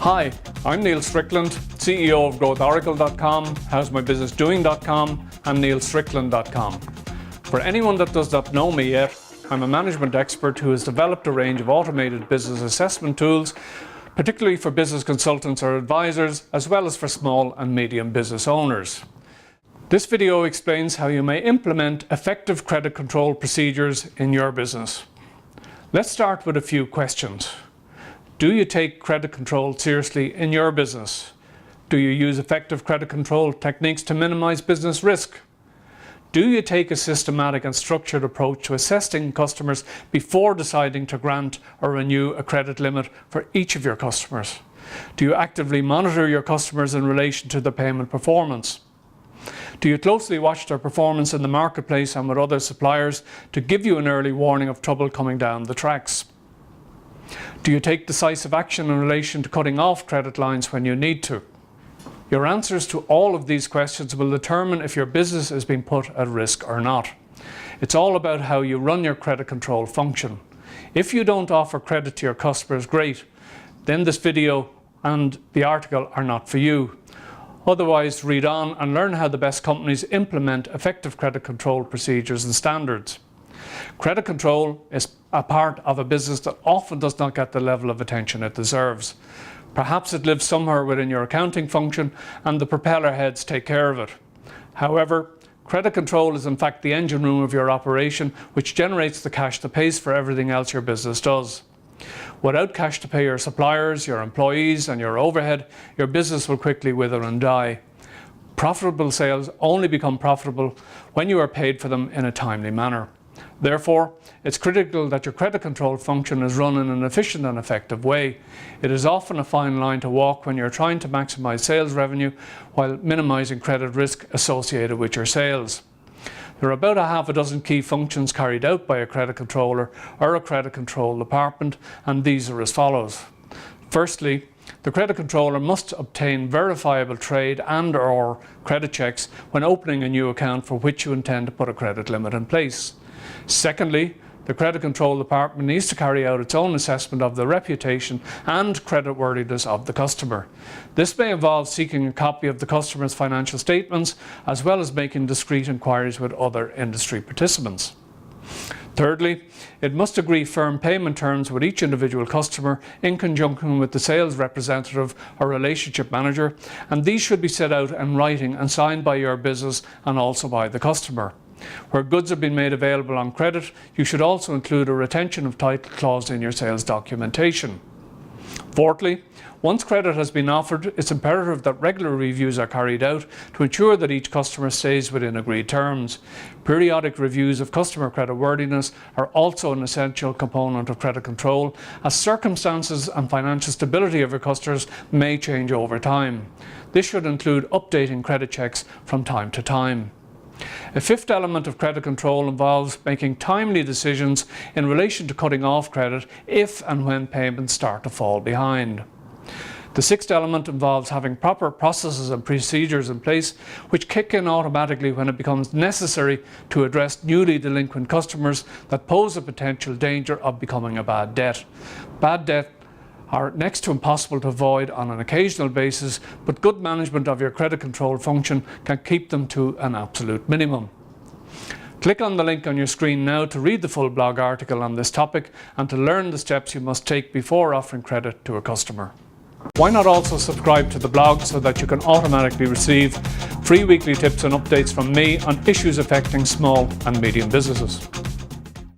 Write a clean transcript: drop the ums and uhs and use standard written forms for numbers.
Hi, I'm Niall Strickland, CEO of GrowthOracle Dot Com, HowsMyBusinessDoing Dot Com, and Strickland Dot Com. For anyone that does not know me yet, I'm a management expert who has developed a range of automated business assessment tools, particularly for business consultants or advisors, as well as for small and medium business owners. This video explains how you may implement effective credit control procedures in your business. Let's start with a few questions. Do you take credit control seriously in your business? Do you use effective credit control techniques to minimize business risk? Do you take a systematic and structured approach to assessing customers before deciding to grant or renew a credit limit for each of your customers? Do you actively monitor your customers in relation to their payment performance? Do you closely watch their performance in the marketplace and with other suppliers to give you an early warning of trouble coming down the tracks? Do you take decisive action in relation to cutting off credit lines when you need to? Your answers to all of these questions will determine if your business is being put at risk or not. It's all about how you run your credit control function. If you don't offer credit to your customers, great, then this video and the article are not for you. Otherwise, read on and learn how the best companies implement effective credit control procedures and standards. Credit control is a part of a business that often does not get the level of attention it deserves. Perhaps it lives somewhere within your accounting function and the propeller heads take care of it. However, credit control is in fact the engine room of your operation, which generates the cash that pays for everything else your business does. Without cash to pay your suppliers, your employees and your overhead, your business will quickly wither and die. Profitable sales only become profitable when you are paid for them in a timely manner. Therefore, it's critical that your credit control function is run in an efficient and effective way. It is often a fine line to walk when you're trying to maximize sales revenue while minimizing credit risk associated with your sales. There are about a half a dozen key functions carried out by a credit controller or a credit control department, and these are as follows. Firstly, the credit controller must obtain verifiable trade and/or credit checks when opening a new account for which you intend to put a credit limit in place. Secondly, the credit control department needs to carry out its own assessment of the reputation and creditworthiness of the customer. This may involve seeking a copy of the customer's financial statements, as well as making discreet inquiries with other industry participants. Thirdly, it must agree firm payment terms with each individual customer in conjunction with the sales representative or relationship manager, and these should be set out in writing and signed by your business and also by the customer. Where goods have been made available on credit, you should also include a retention of title clause in your sales documentation. Fourthly, once credit has been offered, it's imperative that regular reviews are carried out to ensure that each customer stays within agreed terms. Periodic reviews of customer creditworthiness are also an essential component of credit control, as circumstances and financial stability of your customers may change over time. This should include updating credit checks from time to time. A fifth element of credit control involves making timely decisions in relation to cutting off credit if and when payments start to fall behind. The sixth element involves having proper processes and procedures in place which kick in automatically when it becomes necessary to address newly delinquent customers that pose a potential danger of becoming a bad debt. Bad debt are next to impossible to avoid on an occasional basis, but good management of your credit control function can keep them to an absolute minimum. Click on the link on your screen now to read the full blog article on this topic and to learn the steps you must take before offering credit to a customer. Why not also subscribe to the blog so that you can automatically receive free weekly tips and updates from me on issues affecting small and medium businesses.